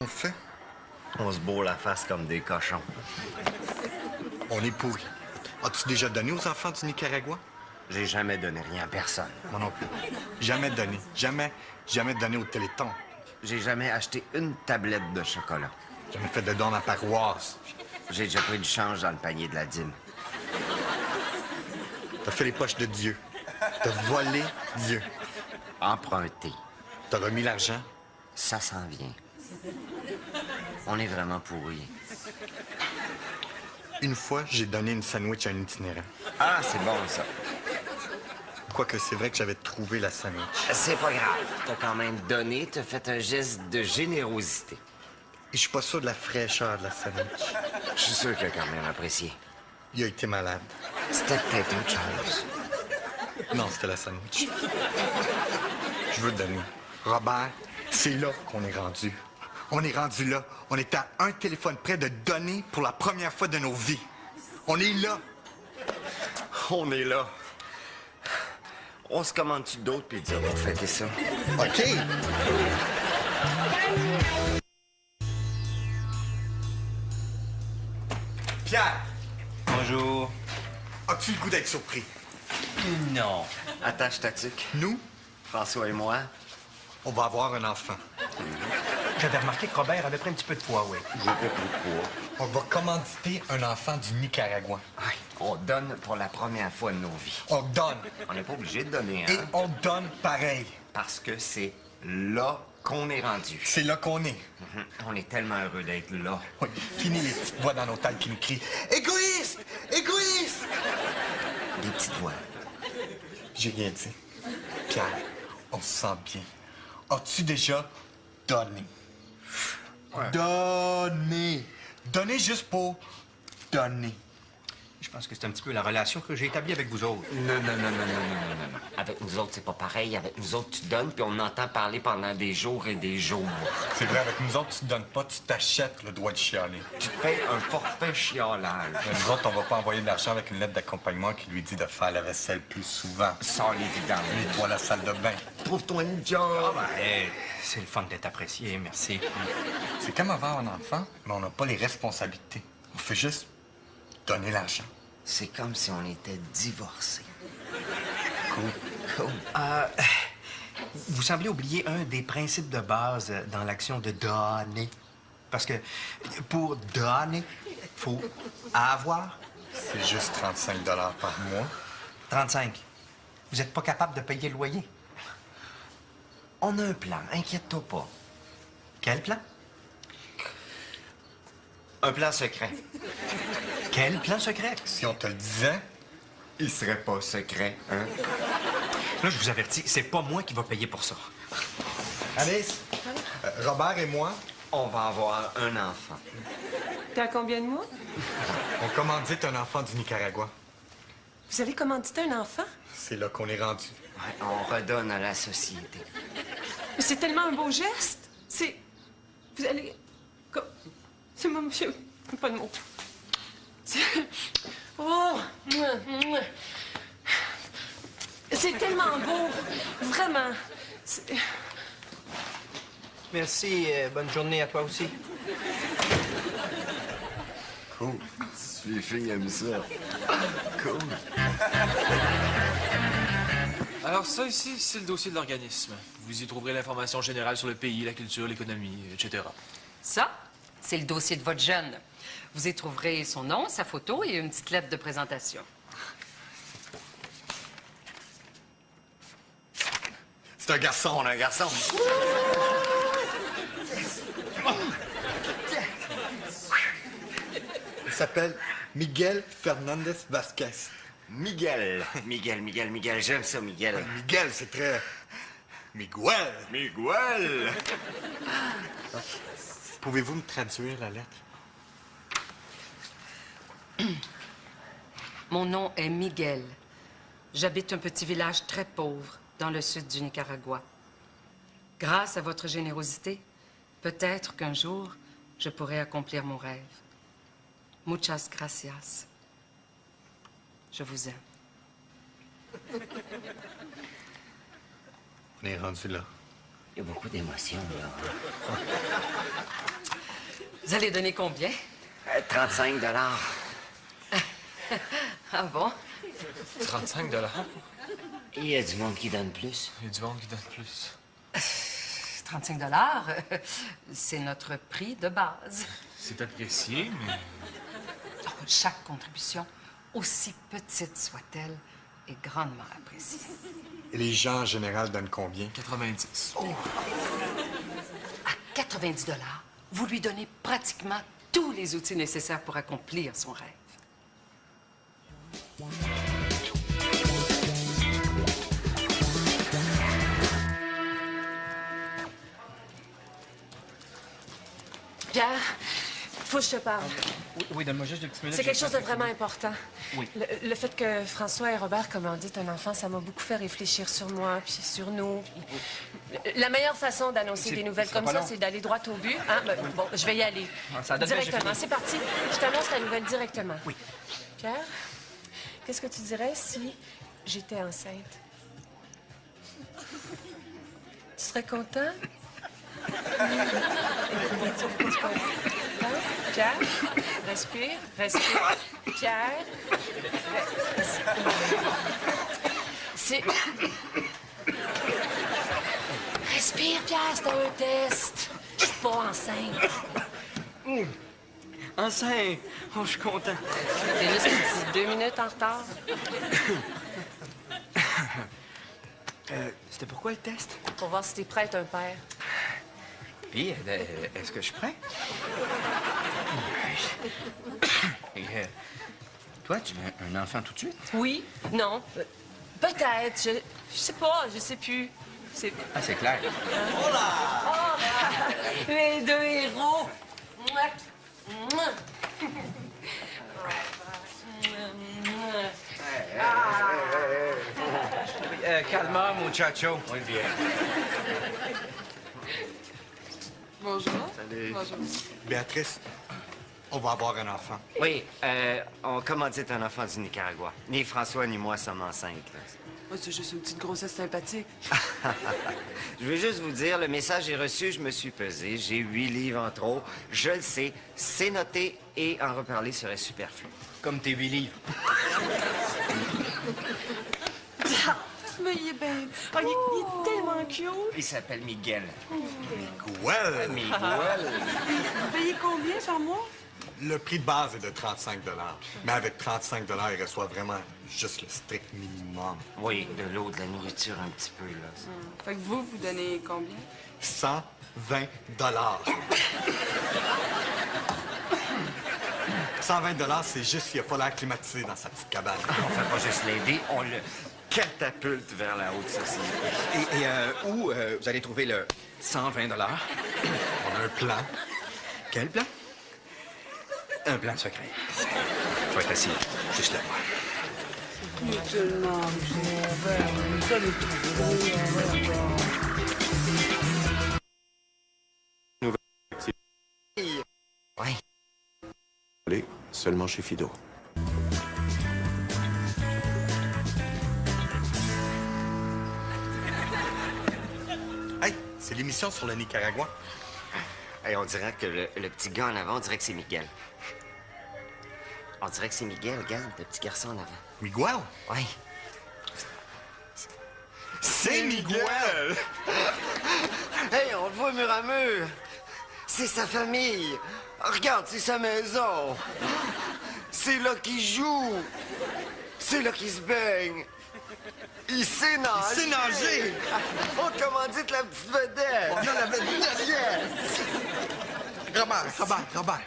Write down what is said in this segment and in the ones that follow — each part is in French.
On fait? On se bourre la face comme des cochons. On est pourris. As-tu déjà donné aux enfants du Nicaragua? J'ai jamais donné rien à personne. Moi non plus. Jamais donné. Jamais donné au Téléthon. J'ai jamais acheté une tablette de chocolat. Jamais fait de dons à la paroisse. J'ai déjà pris du change dans le panier de la dîme. T'as fait les poches de Dieu. T'as volé Dieu. Emprunté. T'as remis l'argent. Ça s'en vient. On est vraiment pourris. Une fois, j'ai donné une sandwich à un itinérant. Ah, c'est bon, ça. Quoique c'est vrai que j'avais trouvé la sandwich. C'est pas grave. T'as quand même donné, t'as fait un geste de générosité. Et je suis pas sûr de la fraîcheur de la sandwich. Je suis sûr qu'il a quand même apprécié. Il a été malade. C'était peut-être autre chose. Non, c'était la sandwich. Je veux donner. Robert, c'est là qu'on est rendu. On est rendu là. On est à un téléphone près de donner pour la première fois de nos vies. On est là. On est là. On se commande-tu d'autres pizzas pour fêter ça? OK. Pierre, Bonjour. as-tu le goût d'être surpris? Non. Attache ta tuque. Nous, François et moi, on va avoir un enfant. J'avais remarqué que Robert avait pris un petit peu de poids, oui. j'ai fait plus de poids. On va commanditer un enfant du Nicaragua. Ouais, on donne pour la première fois de nos vies. On donne. On n'est pas obligé de donner, Et hein? on donne pareil. Parce que c'est là qu'on est rendu. C'est là qu'on est. On est tellement heureux d'être là. Oui. Fini les petites voix dans nos têtes qui nous crient « Égoïste! Égoïste! Des petites voix. » J'ai rien dit. Pierre, on se sent bien. As-tu déjà donné? Ouais. Donné. Donner juste pour donner. Je pense que c'est un petit peu la relation que j'ai établie avec vous autres. Non. Avec nous autres, c'est pas pareil. Avec nous autres, tu donnes, puis on entend parler pendant des jours et des jours. C'est vrai, avec nous autres, tu te donnes pas, tu t'achètes le droit de chialer. Tu te payes un forfait chiolage. Mais nous autres, on va pas envoyer de l'argent avec une lettre d'accompagnement qui lui dit de faire la vaisselle plus souvent. Sors les vidanges. Nettoie la salle de bain. Trouve-toi une job. C'est le fun d'être apprécié, merci. C'est comme avoir un enfant, mais on n'a pas les responsabilités. On fait juste donner l'argent. C'est comme si on était divorcés. Cool. Vous semblez oublier un des principes de base dans l'action de donner. Parce que pour donner, il faut avoir C'est juste 35 par mois. 35. Vous n'êtes pas capable de payer le loyer. On a un plan, inquiète-toi pas. Quel plan? Un plan secret. Quel plan secret? Si on te le disait, Il serait pas secret, hein? Là, je vous avertis, c'est pas moi qui va payer pour ça. Alice, Robert et moi, On va avoir un enfant. T'as combien de mois? on commandite un enfant du Nicaragua. Vous allez commanditer un enfant? C'est là qu'on est rendu. Ouais, on redonne à la société. Mais c'est tellement un beau geste. C'est... Vous allez... C'est moi, monsieur... Pas de mots. C'est... Oh! C'est tellement beau. Vraiment. C'est- Merci, bonne journée à toi aussi. Cool. Les filles aiment ça. Cool. Alors ça ici, c'est le dossier de l'organisme. Vous y trouverez l'information générale sur le pays, la culture, l'économie, etc. Ça, c'est le dossier de votre jeune. Vous y trouverez son nom, sa photo et une petite lettre de présentation. C'est un garçon. On a un garçon. Il s'appelle Miguel Fernandez Vasquez. Miguel, j'aime ça, Miguel. Miguel, c'est très... Miguel. Miguel! Pouvez-vous me traduire la lettre? Mon nom est Miguel. J'habite un petit village très pauvre dans le sud du Nicaragua. Grâce à votre générosité, peut-être qu'un jour, je pourrai accomplir mon rêve. Muchas gracias. Je vous aime. On est rendu là. Il y a beaucoup d'émotions, là. Vous allez donner combien? 35 $. Ah bon? 35 $. Il y a du monde qui donne plus. Il y a du monde qui donne plus. 35 c'est notre prix de base. C'est apprécié, mais... Chaque contribution, aussi petite soit-elle, est grandement appréciée. Et les gens, en général, donnent combien? 90. À 90 vous lui donnez pratiquement tous les outils nécessaires pour accomplir son rêve. Pierre, faut que je te parle. Oui, donne-moi juste 2 petites minutes. C'est quelque chose de vraiment important. Oui. Le fait que François et Robert commanditent un enfant, ça m'a beaucoup fait réfléchir sur moi, puis sur nous. La meilleure façon d'annoncer des nouvelles sera comme pas ça, long. c'est d'aller droit au but. Hein? Ben, bon, je vais y aller. Ça donne bien, j'ai Directement. fini. C'est parti. Je t'annonce la nouvelle directement. Oui. Pierre, qu'est-ce que tu dirais si j'étais enceinte? Tu serais content? Pierre, respire, respire. Pierre, respire. C'est... Respire, Pierre, c'est un test. Je suis pas enceinte. Enceinte! Oh, je suis content. T'es juste un petit 2 minutes en retard. C'était pourquoi le test? Pour voir si t'es prêt à être un père. Puis, est-ce que je suis prêt? Et, toi, tu veux un enfant tout de suite? Oui, non, peut-être, je sais pas, je sais plus. C'est... Ah, c'est clair. Les deux héros. Mouah. Mouah. Calma, muchacho. Muy bien. Bonjour. Salut. Bonjour. Béatrice, on va avoir un enfant. Oui, on commandite un enfant du Nicaragua. Ni François ni moi sommes enceintes, là. Moi, c'est juste une petite grossesse sympathique. Je veux juste vous dire, le message est reçu, je me suis pesé, j'ai 8 livres en trop, je le sais, c'est noté et en reparler serait superflu. Comme tes 8 livres. Mais il est bien... Oh, il est tellement cute. Il s'appelle Miguel. Well, Miguel. Vous payez combien par mois? le prix de base est de 35 $. Mais avec 35 $, il reçoit vraiment juste le strict minimum. Oui, de l'eau, de la nourriture un petit peu, là. Fait que vous donnez combien? 120 $. 120 $, c'est juste s'il n'y a pas l'air climatisé dans sa petite cabane. On fait pas juste l'aider, on le catapulte vers la haute société. Et où vous allez trouver le 120 $? On a un plan. Quel plan? Un plan secret. Je vais être assis juste là. Oui. Allez, seulement chez Fido. Hey, c'est l'émission sur le Nicaragua. Hey, on dirait que le petit gars en avant, on dirait que c'est Miguel. On dirait que c'est Miguel, regarde, le petit garçon en avant. Miguel? Oui. C'est Miguel! Hey, on le voit mur à mur. C'est sa famille. Regarde, c'est sa maison. C'est là qu'il joue. C'est là qu'il se baigne. Il sait nager. Il sait nager. On commandite la petite vedette. On a la vedette. Yes! Robert.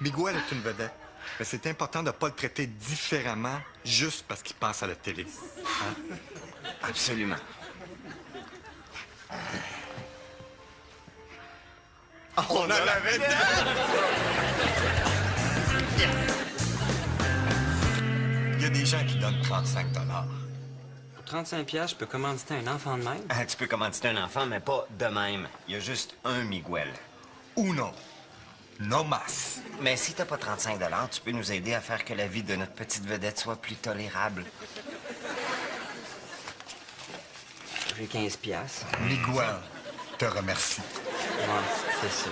Miguel est une vedette. Mais c'est important de ne pas le traiter différemment juste parce qu'il passe à la télé. Hein? Absolument. On a la vedette! Il y a des gens qui donnent 35 $. Pour 35 $, je peux commanditer un enfant de même? Tu peux commanditer un enfant, mais pas de même. Il y a juste un Miguel. Uno. No mas. Mais si t'as pas 35 $, tu peux nous aider à faire que la vie de notre petite vedette soit plus tolérable. J'ai 15 $. Miguel. te remercie. Ouais, c'est ça.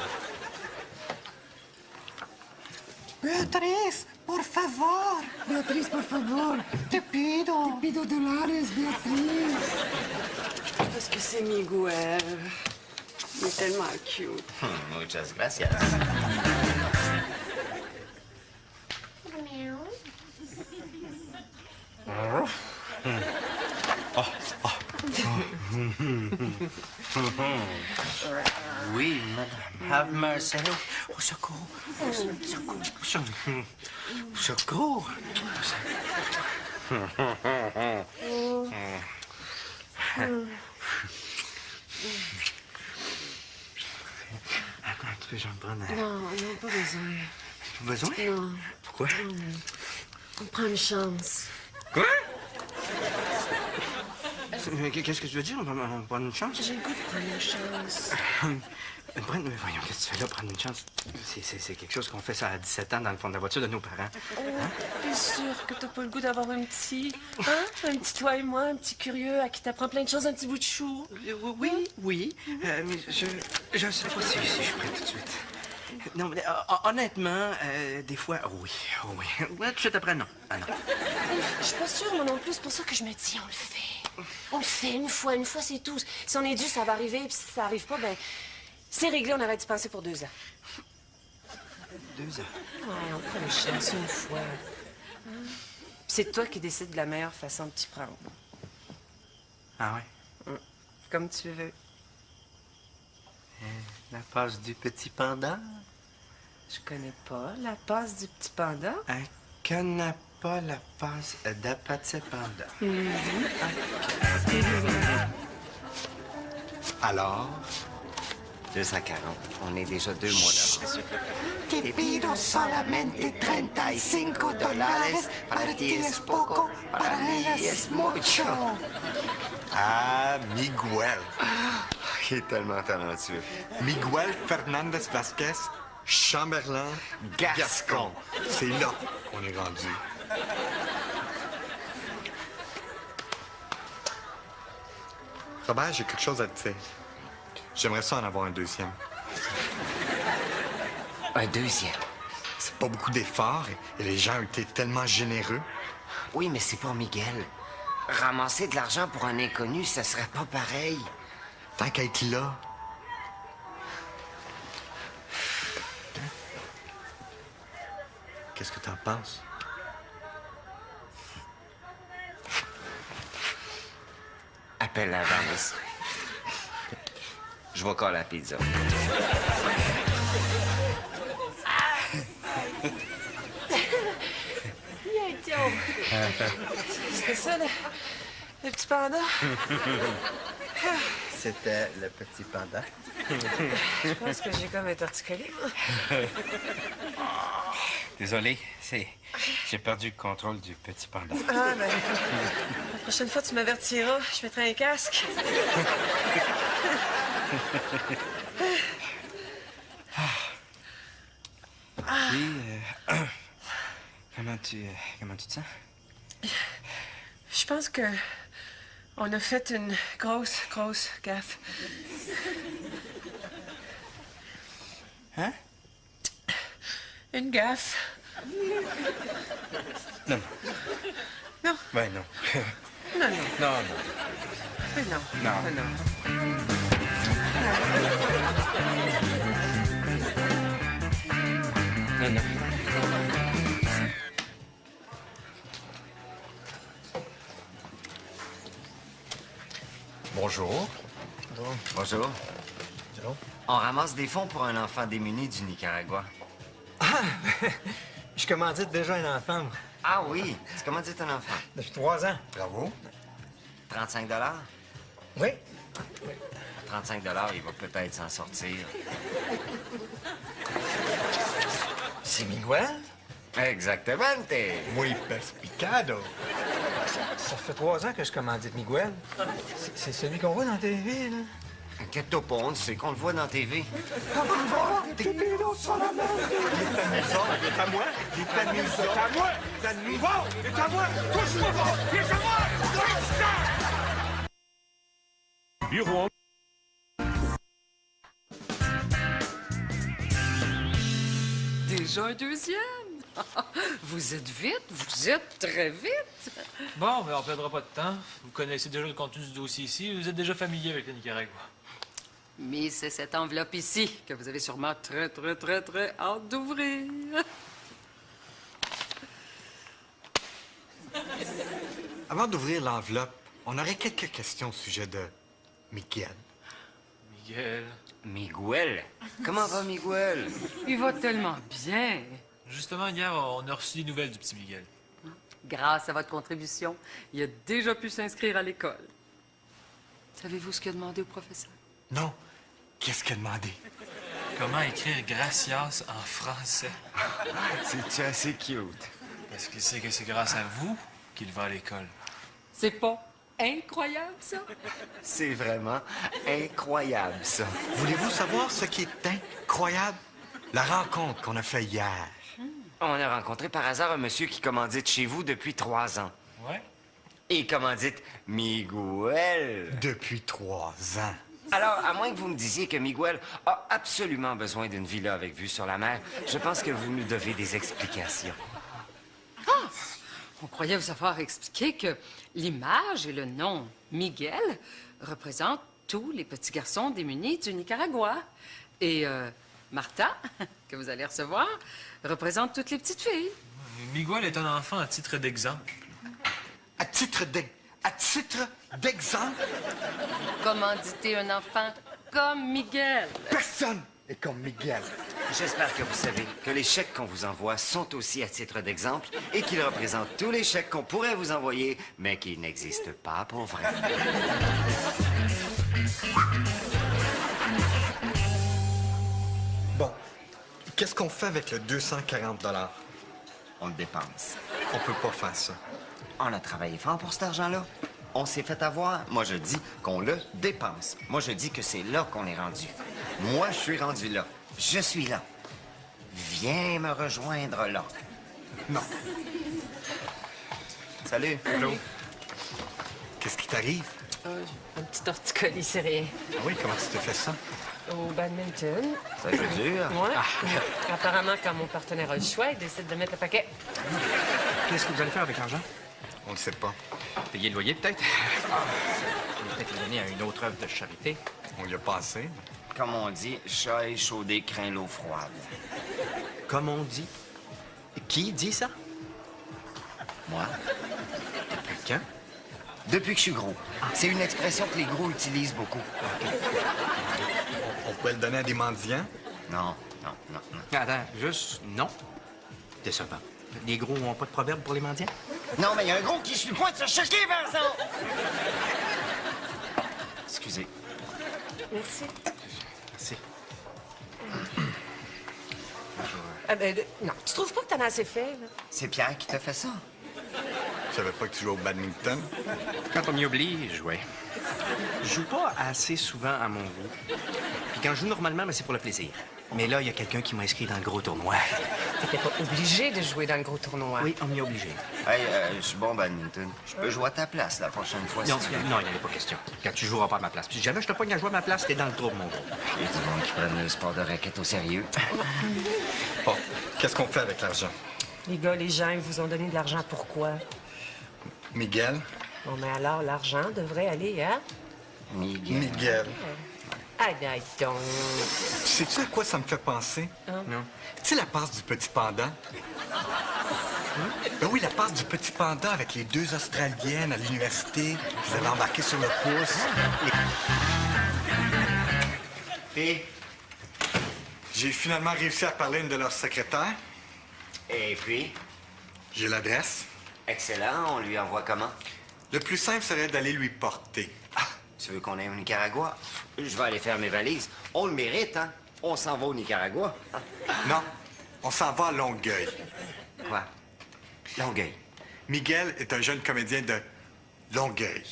Beatriz, por favor. Beatriz, por favor. Te pido $, Beatriz. Parce que c'est Miguel. Il est tellement cute. Muchas gracias. Oui, madame. Have mercy. Au secours. Au secours. Au secours. Attends un petit peu, je vais me prendre. Non, non, pas besoin. Besoin? Non. Pourquoi? On prend une chance. Quoi? Qu'est-ce que tu veux dire? On va prendre une chance? J'ai le goût de prendre une chance. Brent, mais voyons, qu'est-ce que tu fais là, prendre une chance? C'est quelque chose qu'on fait ça à 17 ans dans le fond de la voiture de nos parents. Hein? T'es sûr que t'as pas le goût d'avoir un petit... Hein? Un petit toi et moi, un petit curieux à qui t'apprend plein de choses, un petit bout de chou? Oui. Mais je sais pas si je suis prêt tout de suite. Non, mais honnêtement, des fois, oui. Ouais, tout de suite après, non. Ah non. Je suis pas sûre, moi non plus. C'est pour ça que je me dis, on le fait. On le fait une fois c'est tout. Si on est dû, ça va arriver. Puis si ça arrive pas, ben c'est réglé. On arrête d'y penser pour 2 ans. 2 ans? Ouais, on prend une chance une fois. C'est toi qui décides de la meilleure façon de t'y prendre. Ah ouais? Comme tu veux. La passe du petit panda? Je connais pas la passe du petit panda. Un connaît pas la passe de petit panda. Alors? 240. On est déjà 2 mois d'avance. Te pido solamente $35. Para ti es poco, para mí es mucho. Ah, Miguel. Il est tellement talentueux. Miguel Fernandez Vasquez, Chamberlain, Gascon. C'est là qu'on est rendu. Robert, j'ai quelque chose à te dire. J'aimerais ça en avoir un deuxième. Un deuxième? C'est pas beaucoup d'efforts et les gens ont été tellement généreux. Oui, mais c'est pour Miguel. Ramasser de l'argent pour un inconnu, ça serait pas pareil. Tant qu'à être là. Qu'est-ce que t'en penses? Appelle la vente. Je vais coller la pizza. C'était ça, le petit panda? C'était le petit panda. Je pense que j'ai comme été articulée. Désolé, j'ai perdu le contrôle du petit panda. Ah, ben... La prochaine fois, tu m'avertiras. Je mettrai un casque. Oui, comment tu te sens? Je pense que on a fait une grosse gaffe. Hein? Une gaffe. Non. Non. Ben non. Non. Non. Mais non. Non. Non. Bonjour. Bonjour. On ramasse des fonds pour un enfant démuni du Nicaragua. Je commandite déjà un enfant, moi. Ah oui? Tu commandites un enfant? Depuis 3 ans. Bravo. 35 Oui. 35 il va peut-être s'en sortir. C'est Miguel? Exactement. Muy perspicado. Ça fait 3 ans que je commandite Miguel. C'est celui qu'on voit dans la TV, là. Inquiète-toi pas, on sait qu'on le voit dans la TV. Te pido solamente. Il est à moi. Il est amusant. Il est à moi. Il est amusant. Il est à moi. Touche-moi pas. Il est à moi. déjà un deuxième. Vous êtes vite, vous êtes très vite. Bon, mais on perdra pas de temps. Vous connaissez déjà le contenu du dossier ici. Vous êtes déjà familier avec le Nicaragua. Mais c'est cette enveloppe ici que vous avez sûrement très hâte d'ouvrir. Avant d'ouvrir l'enveloppe, on aurait quelques questions au sujet de Miguel. Miguel. Miguel? Comment va Miguel? Il va tellement bien. Justement, hier, on a reçu des nouvelles du petit Miguel. Grâce à votre contribution, il a déjà pu s'inscrire à l'école. Savez-vous ce qu'il a demandé au professeur? Non. Qu'est-ce qu'il a demandé? Comment écrire gracias en français? C'est assez cute. Parce qu'il sait que c'est grâce à vous qu'il va à l'école. C'est pas incroyable, ça? C'est vraiment incroyable, ça. Voulez-vous savoir ce qui est incroyable? La rencontre qu'on a faite hier. On a rencontré par hasard un monsieur qui commandite chez vous depuis 3 ans. Ouais? Et il commandite Miguel. Depuis 3 ans. Alors, à moins que vous me disiez que Miguel a absolument besoin d'une villa avec vue sur la mer, je pense que vous nous devez des explications. Ah! On croyait vous avoir expliqué que l'image et le nom Miguel représentent tous les petits garçons démunis du Nicaragua. Et Martha, que vous allez recevoir, représente toutes les petites filles. Miguel est un enfant à titre d'exemple. À titre d'exemple? Commanditer un enfant comme Miguel. Personne n'est comme Miguel. J'espère que vous savez que les chèques qu'on vous envoie sont aussi à titre d'exemple et qu'ils représentent tous les chèques qu'on pourrait vous envoyer, mais qui n'existent pas pour vrai. Bon, qu'est-ce qu'on fait avec le 240 $? On le dépense. On peut pas faire ça. On a travaillé fort pour cet argent-là. On s'est fait avoir. Moi, je dis qu'on le dépense. Moi, je dis que c'est là qu'on est rendu. Moi, je suis rendu là. Je suis là. Viens me rejoindre là. Non. Salut. Hello. Qu'est-ce qui t'arrive? Un petit torticolis, c'est rien. Ah oui, comment tu t'es fait ça? Au badminton. Ça joue dur. Ouais. Apparemment, quand mon partenaire a le choix, il décide de mettre le paquet. Qu'est-ce que vous allez faire avec l'argent? On le sait pas. Payer le loyer, peut-être? Peut-être le donner à une autre œuvre de charité. On y a pensé. Comme on dit, chat échaudé craint l'eau froide. Comme on dit. Qui dit ça? Moi? Depuis quand? Depuis que je suis gros. C'est une expression que les gros utilisent beaucoup. On pourrait le donner à des mendiants? Non. Attends, juste non. Décevant. Les gros n'ont pas de proverbe pour les mendiants? Non, mais il y a un gros qui suit le point de se choquer, par exemple! Excusez. Merci. Merci. Non, tu trouves pas que t'en as assez fait, là? C'est Pierre qui t'a fait ça? Je savais pas que tu jouais au badminton. Quand on m'y oblige, je jouais. Je joue pas assez souvent à mon goût. Puis quand je joue normalement, c'est pour le plaisir. Mais là, il y a quelqu'un qui m'a inscrit dans le gros tournoi. T'étais pas obligé de jouer dans le gros tournoi. Oui, on m'y a obligé. Hey, je suis bon au badminton. Je peux jouer à ta place la prochaine fois, Non, si tu veux. non, il n'y en a pas question. Quand tu joueras pas à ma place. Puis si jamais je te pogne à jouer à ma place, t'es dans le trouble, mon gros. Il y a du monde qui prennent le sport de raquette au sérieux. Bon, qu'est-ce qu'on fait avec l'argent? Les gars, les gens, ils vous ont donné de l'argent pourquoi? Miguel? Bon, mais alors, l'argent devrait aller à... Miguel. Ah, donc. Sais-tu à quoi ça me fait penser? Non. Tu sais la passe du petit panda? Ben oui, la passe du petit panda avec les 2 Australiennes à l'université. Vous avez embarqué sur le pouce. Et j'ai finalement réussi à parler à une de leurs secrétaires. Et puis? J'ai l'adresse. Excellent. On lui envoie comment? Le plus simple serait d'aller lui porter. Tu veux qu'on aille au Nicaragua? Je vais aller faire mes valises. On le mérite, hein? On s'en va au Nicaragua. Non, on s'en va à Longueuil. Quoi? Longueuil. Miguel est un jeune comédien de Longueuil.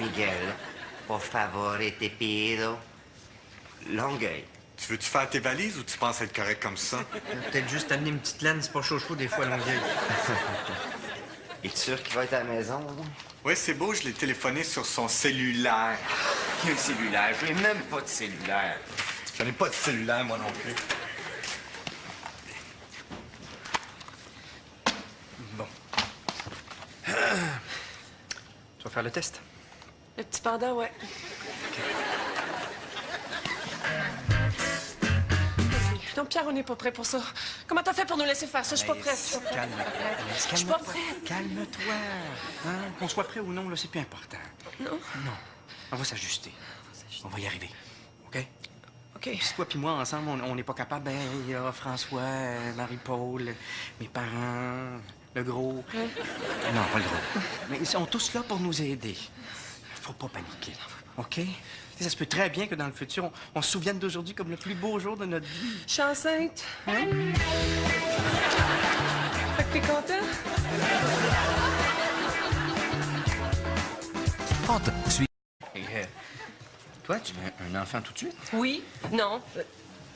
Miguel, por favor, te pido. Longueuil. Tu veux-tu faire tes valises ou tu penses être correct comme ça? Peut-être juste amener une petite laine, c'est pas chaud des fois à Longueuil. Es-tu sûr qu'il va être à la maison? Là? Oui, c'est beau, je l'ai téléphoné sur son cellulaire. Un cellulaire? Je n'ai même pas de cellulaire. J'en ai pas de cellulaire, moi non plus. faire le test? Le petit panda, ouais. Non, Pierre, on n'est pas prêt pour ça. Comment t'as fait pour nous laisser faire ça? Je suis pas prête. Je suis pas prête. Je suis pas prête. Calme-toi. Hein? Qu'on soit prêt ou non, là, c'est plus important. Non? Non. On va s'ajuster. On va y arriver. OK? OK. Si toi puis moi, ensemble, on n'est pas capable, ben, il y a François, Marie-Paul, mes parents, le gros. Hein? Non, pas le gros. Mais ils sont tous là pour nous aider. Faut pas paniquer. OK? Ça se peut très bien que dans le futur, on se souvienne d'aujourd'hui comme le plus beau jour de notre vie. Je suis enceinte. Hein? Fait que t'es content? Toi, tu veux un enfant tout de suite? Oui. Non.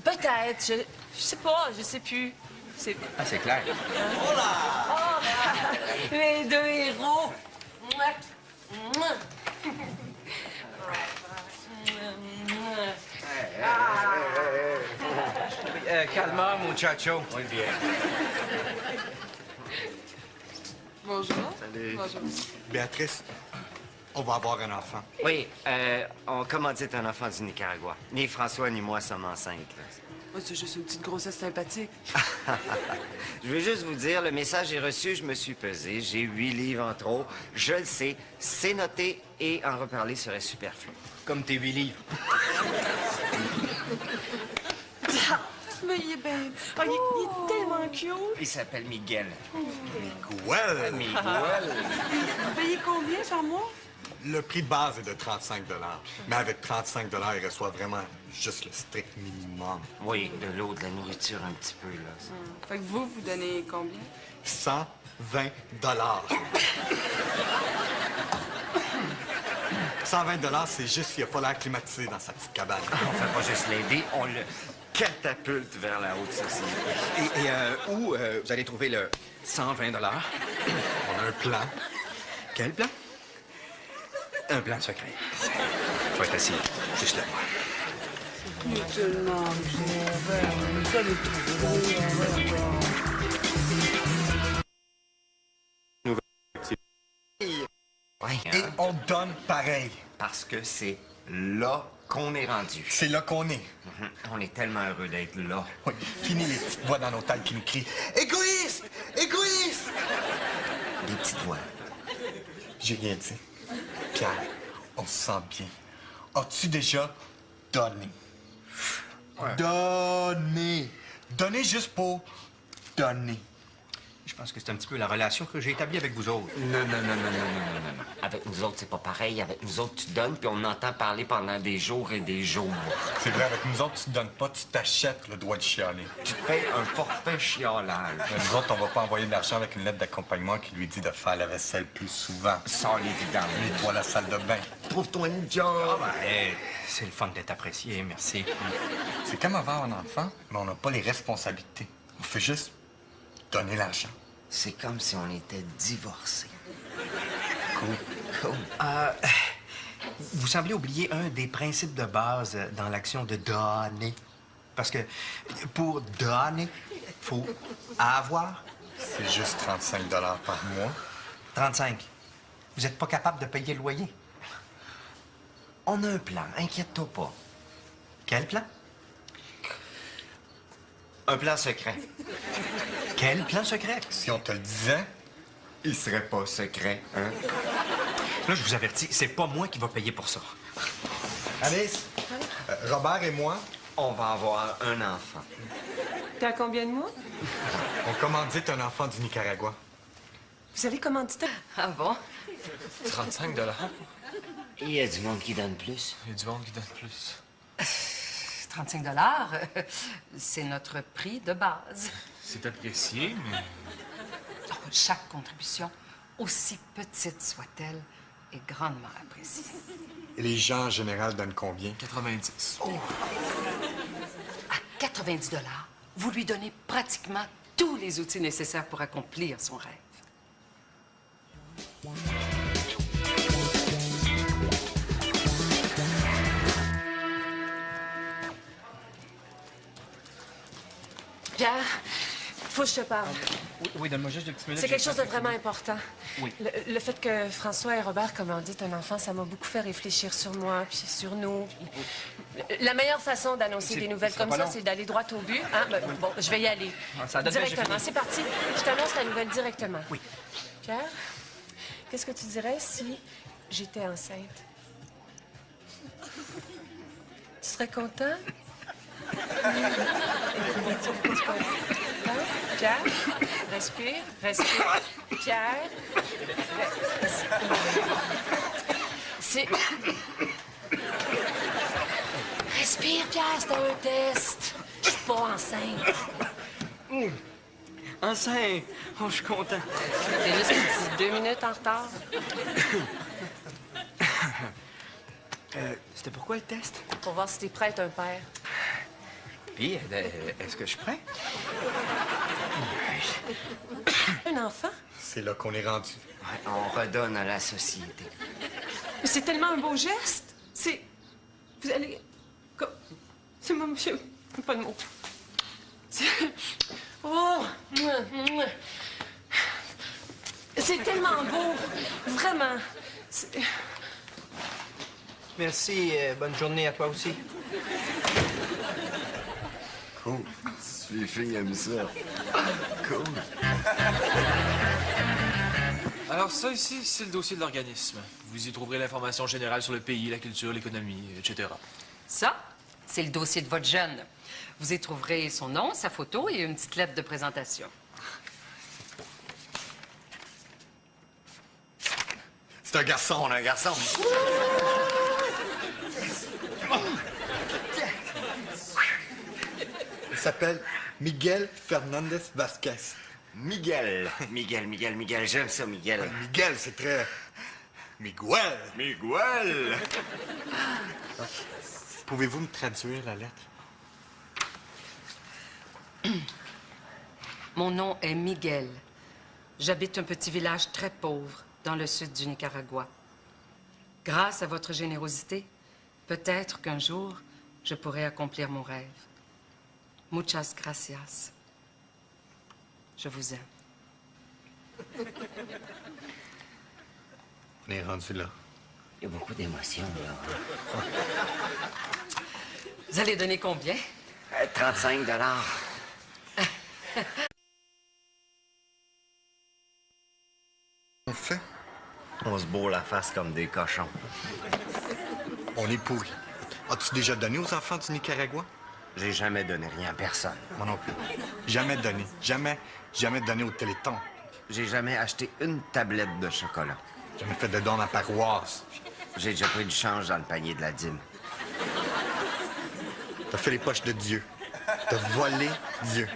Peut-être. Je sais pas. Je sais plus. C'est... Ah, c'est clair. Oh là! Oh! Les deux héros! Mouah! Mouah! Calma, muchacho. Muy bien. Bonjour. Salut. Bonjour. Béatrice, on va avoir un enfant. Oui, on commandite un enfant du Nicaragua. Ni François ni moi sommes enceintes. là. Moi, c'est juste une petite grossesse sympathique. Je veux juste vous dire, le message est reçu, je me suis pesé, j'ai 8 livres en trop. Je le sais, c'est noté et en reparler serait superflu. Comme tes 8 livres. Mais il est bien... Oh, il est tellement cute! Il s'appelle Miguel. Miguel! Miguel! Vous payez combien par mois? Le prix de base est de 35 $. Mais avec 35 $, il reçoit vraiment juste le strict minimum. Oui, de l'eau, de la nourriture un petit peu, là. Fait que vous donnez combien? 120 $. 120 $, c'est juste qu'il n'y a pas l'air climatisé dans sa petite cabane. On fait pas juste l'aider, on le catapulte vers la haute société. Et où vous allez trouver le 120 $? On a un plan. Quel plan? Un plan secret. Je vais être assis juste là. Il est tellement bien. Ça le Ouais, Et on donne pareil. parce que c'est là qu'on est rendu. C'est là qu'on est. On est tellement heureux d'être là. Oui, fini les petites voix dans nos têtes qui nous crient « Égoïste! Égoïste! » Les petites voix. J'ai rien dit. Pierre, on se sent bien. As-tu déjà donné? Ouais. Donné. Donné juste pour donner. Je pense que c'est un petit peu la relation que j'ai établie avec vous autres. Non. Avec nous autres, c'est pas pareil. Avec nous autres, tu donnes, puis on entend parler pendant des jours et des jours. C'est vrai, avec nous autres, tu te donnes pas, tu t'achètes le droit de chialer. Tu te payes un forfait chialage. Nous autres, on va pas envoyer de l'argent avec une lettre d'accompagnement qui lui dit de faire la vaisselle plus souvent. Sans l'évidence. Nettoie la salle de bain. Trouve-toi une job. C'est le fun d'être apprécié, merci. C'est comme avoir un enfant, mais on n'a pas les responsabilités. On fait juste donner l'argent. C'est comme si on était divorcés. Cool. Vous semblez oublier un des principes de base dans l'action de donner. Parce que pour donner, il faut avoir. C'est juste 35 $ par mois. 35. Vous n'êtes pas capable de payer le loyer. On a un plan, inquiète-toi pas. Quel plan? Un plan secret. Quel plan secret? Si on te le disait, il serait pas secret, hein? Là, je vous avertis, c'est pas moi qui va payer pour ça. Alice, Robert et moi, on va avoir un enfant. T'es à combien de mois? On commandite un enfant du Nicaragua. Vous avez commandité? Ah bon? 35 $. Il y a du monde qui donne plus. Il y a du monde qui donne plus. 35 c'est notre prix de base. C'est apprécié, mais... Chaque contribution, aussi petite soit-elle, est grandement appréciée. Et les gens, en général, donnent combien? 90. À 90 $, vous lui donnez pratiquement tous les outils nécessaires pour accomplir son rêve. Pierre, Faut que je te parle. Oui, donne-moi juste 2 petites minutes. C'est quelque chose de vraiment important. Oui. Le fait que François et Robert commanditent un enfant, ça m'a beaucoup fait réfléchir sur moi, puis sur nous. La meilleure façon d'annoncer des nouvelles comme ça, c'est d'aller droit au but. Hein? Ben, bon, je vais y aller. Ça donne bien, j'ai directement. fini. C'est parti. Je t'annonce la nouvelle directement. Oui. Pierre, qu'est-ce que tu dirais si j'étais enceinte? Tu serais content? Pierre, respire, respire. Pierre, respire. C'est... Respire, Pierre, c'est un test. Je suis pas enceinte. Enceinte! Oh, je suis content. T'es juste un petit 2 minutes en retard. C'était pourquoi le test? Pour voir si t'es prêt à être un père. Puis, est-ce que je suis prêt? Un enfant? C'est là qu'on est rendu. Ouais, on redonne à la société. Mais c'est tellement un beau geste. C'est... Vous allez... C'est moi, monsieur. Pas de mots. C'est... Oh! C'est tellement beau. Vraiment. C'est... Merci. Bonne journée à toi aussi. Cool. Les filles aiment ça. Cool. Alors ça ici, c'est le dossier de l'organisme. Vous y trouverez l'information générale sur le pays, la culture, l'économie, etc. Ça, c'est le dossier de votre jeune. Vous y trouverez son nom, sa photo et une petite lettre de présentation. C'est un garçon. On a un garçon. Il s'appelle Miguel Fernandez Vasquez. Miguel. Miguel. J'aime ça, Miguel. Miguel, c'est très... Miguel. Miguel. Pouvez-vous me traduire la lettre? Mon nom est Miguel. J'habite un petit village très pauvre dans le sud du Nicaragua. Grâce à votre générosité, peut-être qu'un jour, je pourrai accomplir mon rêve. Muchas gracias. Je vous aime. On est rendu là. Il y a beaucoup d'émotions, là. Vous allez donner combien? 35 $. On fait? On se bourre la face comme des cochons. On est pourris. As-tu déjà donné aux enfants du Nicaragua? J'ai jamais donné rien à personne. Moi non plus. Jamais donné. Jamais donné au Téléthon. J'ai jamais acheté une tablette de chocolat. Jamais fait de don à la paroisse. J'ai déjà pris du change dans le panier de la dîme. T'as fait les poches de Dieu. T'as volé Dieu.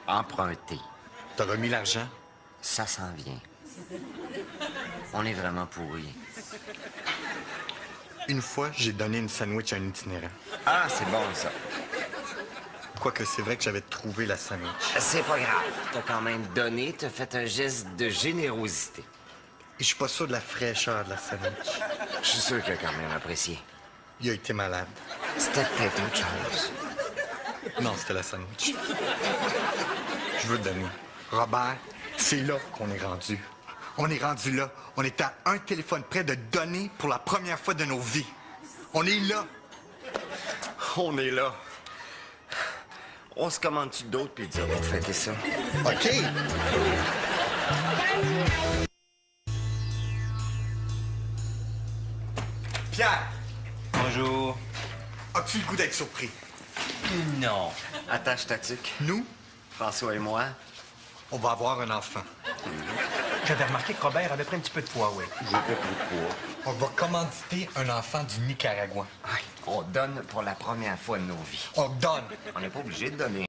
Emprunté. T'as remis l'argent. Ça s'en vient. On est vraiment pourris. Une fois, j'ai donné une sandwich à un itinérant. Ah, c'est bon, ça. Quoique c'est vrai que j'avais trouvé la sandwich. C'est pas grave. T'as quand même donné, t'as fait un geste de générosité. Et je suis pas sûr de la fraîcheur de la sandwich. Je suis sûr qu'il a quand même apprécié. Il a été malade. C'était peut-être autre chose. Non, c'était la sandwich. Je veux te donner. Robert, c'est là qu'on est rendu. On est rendu là. On est à un téléphone près de donner pour la première fois de nos vies. On est là. On est là. On se commande-tu d'autres pizzas pour fêter ça? OK. Pierre, Bonjour. as-tu le goût d'être surpris? Non. Attache ta tuque. Nous, François et moi. on va avoir un enfant. J'avais remarqué que Robert avait pris un petit peu de poids, oui. J'ai pas pris de poids. On va commanditer un enfant du Nicaragua. On donne pour la première fois de nos vies. On donne. On n'est pas obligé de donner.